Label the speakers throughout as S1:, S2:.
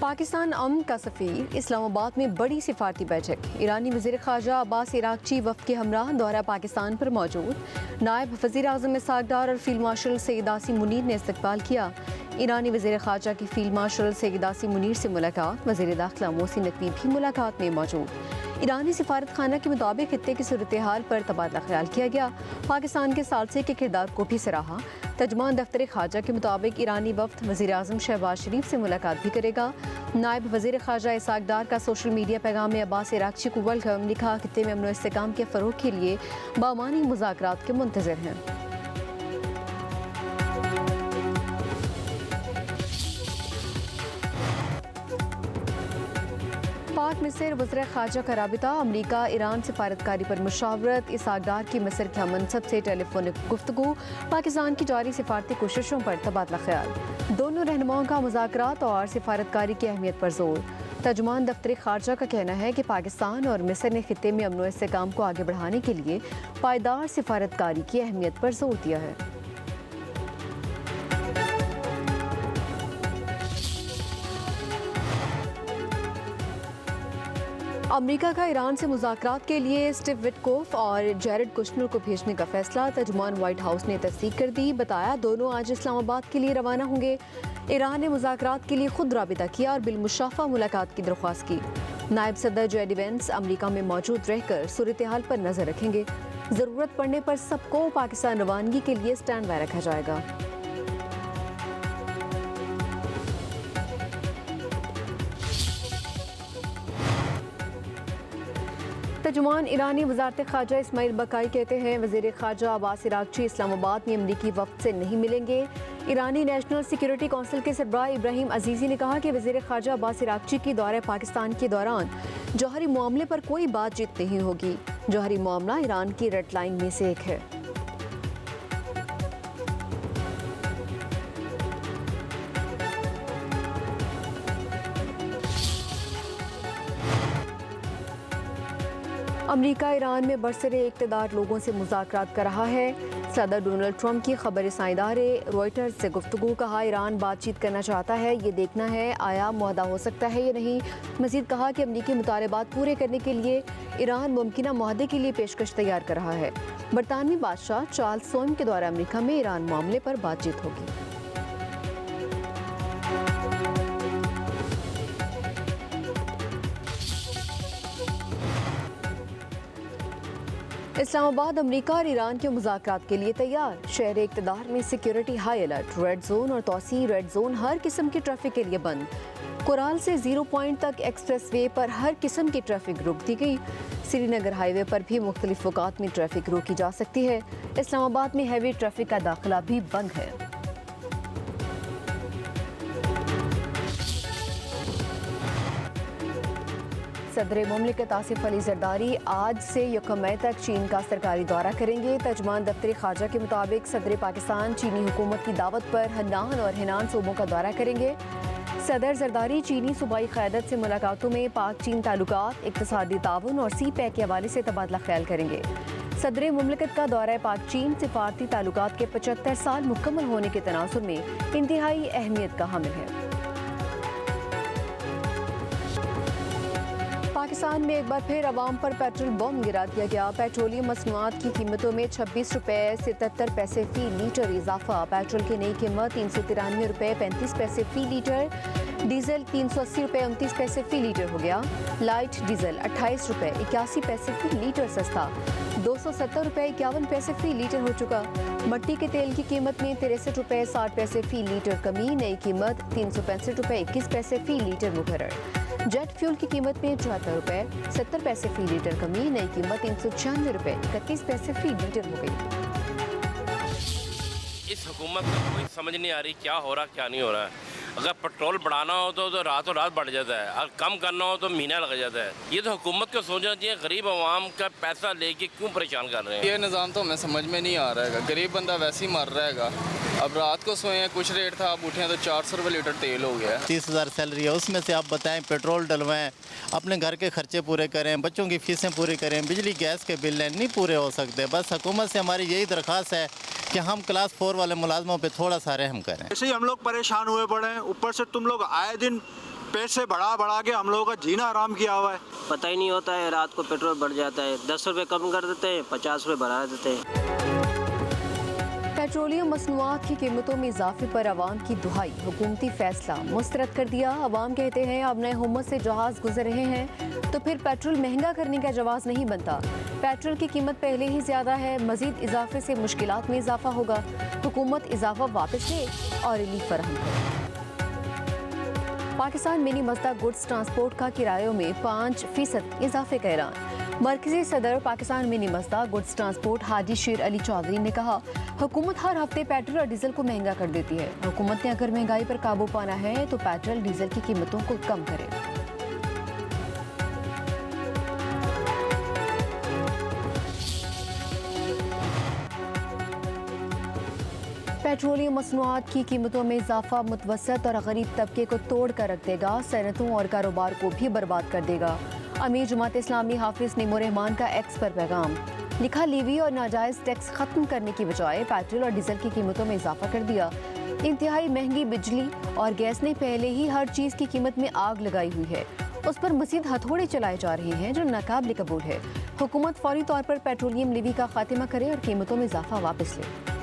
S1: पाकिस्तान अमन का सफ़ीर इस्लामाबाद में बड़ी सिफारती बैठक। ईरानी वज़ीर ख़ारजा अब्बास इराक़ची वफ़द के हमरा दौरा पाकिस्तान पर मौजूद। नायब वज़ीर आज़म इसहाक़ डार और फील्ड मार्शल सैयद आसिम मुनीर ने इस्तक़बाल किया। ईरानी वज़ीर ख़ारजा की फील्ड मार्शल सैयद आसिम मुनीर से मुलाकात। वज़ीर दाखिला मोहसिन नकवी भी मुलाकात में मौजूद। ईरानी सिफारत खाना के मुताबिक खित्ते की सूरत हाल पर तबादला ख्याल किया गया। पाकिस्तान के सालसे के किरदार को भी सराहा। तर्जुमान दफ्तर ख़ारजा के मुताबिक ईरानी वफ़द वज़ीर आज़म शहबाज शरीफ से मुलाकात भी करेगा। नायब वज़ीर ख़ारजा इसहाक़ डार का सोशल मीडिया पैगाम में अब्बास इराक़ची को वेलकम लिखा। खित्ते में अमन व इस्तेहकाम के फ़रोग़ के लिए बामानी मुज़ाकरात के मुंतज़िर हैं। पाक मिस्र वज़ीर ख़ारजा का राबिता। अमरीका ईरान सिफारतकारी पर मुशावरत। इसहाक़ डार की मिस्र के मनसब से टेलीफोनिक गुफ्तगू। पाकिस्तान की जारी सिफारती कोशिशों पर तबादला ख्याल। दोनों रहनुमाओं का मुज़ाकरात और सिफारतकारी की अहमियत पर जोर। तर्जुमान दफ्तर ख़ारजा का कहना है कि पाकिस्तान और मिस्र ने खित्ते में अमन व इस्तेहकाम को आगे बढ़ाने के लिए पायदार सिफारतकारी की अहमियत पर जोर दिया है। अमरीका का ईरान से मुज़ाकरात के लिए स्टीव विटकोफ और जैरेड कुशनर को भेजने का फैसला। तर्जुमान व्हाइट हाउस ने तस्दीक कर दी। बताया दोनों आज इस्लामाबाद के लिए रवाना होंगे। ईरान ने मुज़ाकरात के लिए खुद राबिता किया और बिलमुशाफ़ा मुलाकात की दरख्वास्त की। नायब सदर जेडी वेंस अमरीका में मौजूद रहकर सूरत हाल पर नज़र रखेंगे। ज़रूरत पड़ने पर सबको पाकिस्तान रवानगी के लिए स्टैंड बाय रखा जाएगा। तर्जुमान ईरानी वज़ारत ख़ारजा इस्माइल बकाई कहते हैं वज़ीर ख़ारजा अब्बास इराक़ची इस्लामाबाद में अमरीकी वफ़द से नहीं मिलेंगे। ईरानी नेशनल सिक्योरिटी कौंसिल के सरबराह इब्राहिम अजीज़ी ने कहा कि वज़ीर ख़ारजा अब्बास इराक़ची की दौरे पाकिस्तान के दौरान जौहरी मामले पर कोई बातचीत नहीं होगी। जौहरी मामला ईरान की रेड लाइन में से एक है। अमरीका ईरान में बरसरे इक़्तिदार लोगों से मुज़ाकरात कर रहा है। सदर डोनाल्ड ट्रंप की खबर रसाई इदारे रॉयटर्स से गुफ्तगू। कहा ईरान बातचीत करना चाहता है, ये देखना है आया मुआहदा हो सकता है या नहीं। मज़ीद कहा कि अमरीकी मुतालबात पूरे करने के लिए ईरान मुमकिना मुआहदे के लिए पेशकश तैयार कर रहा है। बरतानवी बादशाह चार्ल्स सोम के द्वारा अमरीका में ईरान मामले पर बातचीत होगी। इस्लामाबाद अमरीका और ईरान के मुज़ाकरात के लिए तैयार। शहर इक़्तिदार में security high alert. Red zone और तौसी रेड जोन हर किस्म की ट्रैफिक के लिए बंद। कोराल से 0 पॉइंट तक एक्सप्रेस वे पर हर किस्म की ट्रैफिक रोक दी गई। श्रीनगर हाईवे पर भी मुख्तलिफ वक़ात में ट्रैफिक रोकी जा सकती है। इस्लामाबाद में हैवी ट्रैफिक का दाखिला भी बंद है। सदर मुमलिकत आसिफ अली जरदारी आज से 1 मई तक चीन का सरकारी दौरा करेंगे। तर्जुमान दफ्तर ख़ारजा के मुताबिक सदर पाकिस्तान चीनी हुकूमत की दावत पर हन्नान और हिनान सूबों का दौरा करेंगे। सदर जरदारी चीनी सूबाई क़यादत से मुलाकातों में पाक चीन ताल्लुकात, इक़्तिसादी ताउन और सी पैक के हवाले से तबादला ख्याल करेंगे। सदर मुमलिकत का दौरा पाक चीन सिफारती ताल्लुकात के 75 साल मुकम्मल होने के तनासुर में इंतहाई अहमियत का हामिल है। पाकिस्तान में एक बार फिर अवाम पर पेट्रोल बम गिरा दिया गया। पेट्रोलियम मसनूआत की कीमतों में 26 रुपये 77 पैसे फ़ी लीटर इजाफा। पेट्रोल की नई कीमत 393 रुपये 35 पैसे फ़ी लीटर। डीजल 380 रुपये 29 पैसे फ़ी लीटर हो गया। लाइट डीजल 28 रुपये 81 पैसे फ़ी लीटर सस्ता। 270 रुपये 51 पैसे फ़ी लीटर हो चुका। मट्टी के तेल की कीमत में 63 रुपये 60 पैसे फ़ी लीटर कमी। नई कीमत 365 रुपये 21 पैसे फ़ी लीटर मुकर्रर। जेट फ्यूल की कीमत में 74 रुपये 70 पैसे फ़ी लीटर कमी। नई कीमत 396 रुपये 31 पैसे फ़ी लीटर हो गई।
S2: इस हुकूमत को कोई समझ नहीं आ रही क्या हो रहा क्या नहीं हो रहा है। अगर पेट्रोल बढ़ाना हो तो रातों रात बढ़ जाता है, अगर कम करना हो तो महीना लग जाता है। ये तो हुकूमत को सोचना चाहिए, गरीब आवाम का पैसा लेके क्यों परेशान कर रहे हैं।
S3: ये निज़ाम तो हमें समझ में नहीं आ रहा है। गरीब बंदा वैसे ही मर रहेगा। अब रात को सोए हैं, कुछ रेट था, अब उठे तो 400 रुपये लीटर तेल हो गया है।
S4: 30,000 सैलरी है, उसमें से आप बताएं पेट्रोल डलवाएं, अपने घर के खर्चे पूरे करें, बच्चों की फीसें पूरी करें, बिजली गैस के बिल नहीं पूरे हो सकते। बस हुकूमत से हमारी यही दरख्वास्त है कि हम क्लास 4 वाले मुलाजमों पे थोड़ा सा रहम करें।
S5: ऐसे ही हम लोग परेशान हुए पड़े हैं, ऊपर से तुम लोग आए दिन पैसे बढ़ा बढ़ा के हम लोगों का जीना आराम किया हुआ है।
S6: पता ही नहीं होता है, रात को पेट्रोल बढ़ जाता है, 10 रुपये कम कर देते हैं, 50 रुपये बढ़ा देते हैं।
S1: पेट्रोलियम मसनूआत की कीमतों में इजाफे पर अवाम की दुहाई, हुकूमती फैसला मुस्तरद कर दिया। अवाम कहते हैं अब नए हुकूमत से जहाज गुजर रहे हैं तो फिर पेट्रोल महंगा करने का जवाब नहीं बनता। पेट्रोल की कीमत पहले ही ज्यादा है, मजीद इजाफे से मुश्किलात में इजाफा होगा। हुकूमत इजाफा वापस ले और रिलीफ फराहम करे। पाकिस्तान मिनी मजदा गुड्स ट्रांसपोर्ट का किरायों में 5% इजाफे का ऐलान। मरकजी सदर पाकिस्तान मिनी मजदा गुड्स ट्रांसपोर्ट हाजी शेर अली चौधरी ने कहा, हुकूमत हर हफ्ते पेट्रोल और डीजल को महंगा कर देती है। हुकूमत ने अगर महंगाई पर काबू पाना है तो पेट्रोल डीजल की कीमतों को कम करे। पेट्रोलियम मसनूआत की कीमतों में इजाफा मुतवसत और गरीब तबके को तोड़ कर रख देगा, सनतों और कारोबार को भी बर्बाद कर देगा। अमीर जमात इस्लामी हाफिज नीमो रहमान का एक्स पर पैगाम लिखा, लीवी और नाजायज़ टैक्स खत्म करने की बजाय पेट्रोल और डीजल की कीमतों में इजाफा कर दिया। इंतहाई महंगी बिजली और गैस ने पहले ही हर चीज़ की कीमत में आग लगाई हुई है, उस पर मज़ीद हथौड़े चलाए जा रहे हैं जो नाकाबिल कबूल है। हुकूमत फौरी तौर पर पेट्रोलियम लीवी का खात्मा करे और कीमतों में इजाफा वापस ले।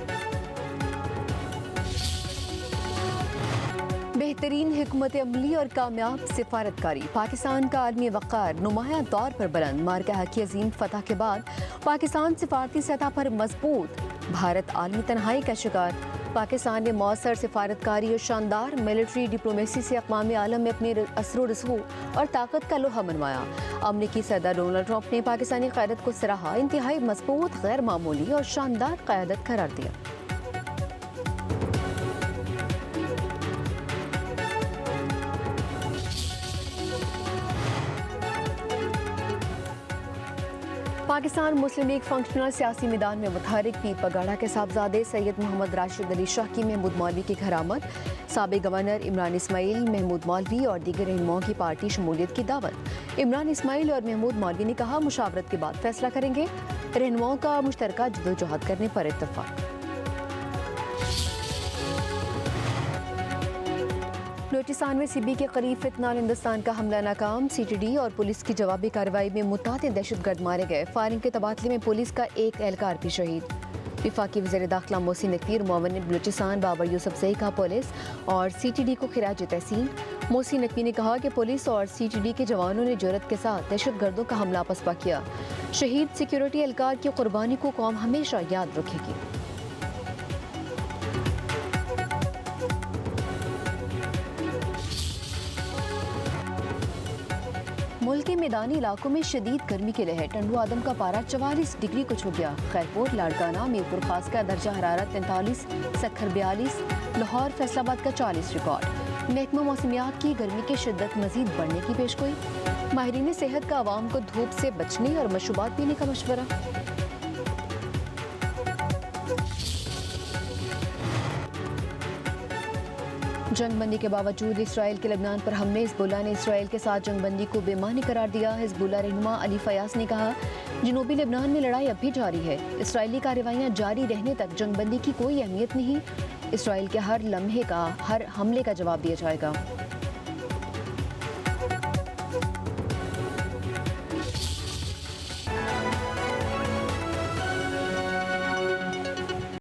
S1: बेहतरीन हिकमत अमली और कामयाब सिफारतकारी, पाकिस्तान का आलमी वक़ार नुमाया तौर पर बुलंद। मार्का हकी अजीम फतह के बाद पाकिस्तान सिफारती सतह पर मजबूत, भारत आलमी तन्हाई का शिकार। पाकिस्तान ने मौसर सिफारतकारी और शानदार मिलिट्री डिप्लोमेसी से अक़वाम आलम में अपने असर रसूख और ताकत का लोहा मनवाया। अमरीकी सदर डोनाल्ड ट्रंप ने पाकिस्तानी क़यादत को सराहा, इंतहाई मजबूत, गैर मामूली और शानदार क़यादत करार दिया। पाकिस्तान मुस्लिम लीग फंक्शनल सियासी मैदान में मुतहरिक पीर पगाड़ा के साहबजादे सैयद मोहम्मद राशिद अली शाह की महमूद मौलवी की घरामद, साबिक गवर्नर इमरान इस्माइल, महमूद मौलवी और दीगर रहनुमाओं की पार्टी शमूलियत की दावत। इमरान इस्माइल और महमूद मौलवी ने कहा, मुशावरत के बाद फैसला करेंगे। रहनुमाओं का मुश्तरका जदोजहद करने पर इत्तफाक। बलूचिस्तान में सीबी के करीब फितनाल हिंदुस्तान का हमला नाकाम, सीटीडी और पुलिस की जवाबी कार्रवाई में मुतातिद दहशतगर्द मारे गए। फायरिंग के तबादले में पुलिस का एक एहलकार भी शहीद। वफाकी वज़ीर दाखिला मोहसिन नकवी और मुअव्विन बलूचिस्तान बाबर यूसुफजई का पुलिस और सीटीडी को खिराज तहसीन। मोहसिन नकवी ने कहा कि पुलिस और सीटीडी के जवानों ने जुर्रत के साथ दहशतगर्दों का हमला पसपा किया। शहीद सिक्योरिटी एहलकार की कुर्बानी को कौम हमेशा याद रखेगी। मुल्क के मैदानी इलाकों में शदीद गर्मी की लहर, टंडू आदम का पारा 44 डिग्री को छू गया। खैरपुर, लाड़काना, मीरपुर खास का दर्जा हरारत 43, सखर 42, लाहौर फैसलाबाद का 40 रिकॉर्ड। महकमा मौसमियात की गर्मी की शिद्दत मजीद बढ़ने की पेशगोई। माहिरीन सेहत का आवाम को धूप से बचने और मशरूबात पीने का मशवरा। जंगबंदी के बावजूद इसराइल के लबनान पर हमले, हिजबुल्लाह ने इसराइल के साथ जंगबंदी को बेमानी करार दिया। हिजबुल्लाह रहनुमा अली फयास ने कहा, जनूबी लबनान में लड़ाई अब भी जारी है, इसराइली कार्रवाइयाँ जारी रहने तक जंगबंदी की कोई अहमियत नहीं। इसराइल के हर लम्हे का, हर हमले का जवाब दिया जाएगा।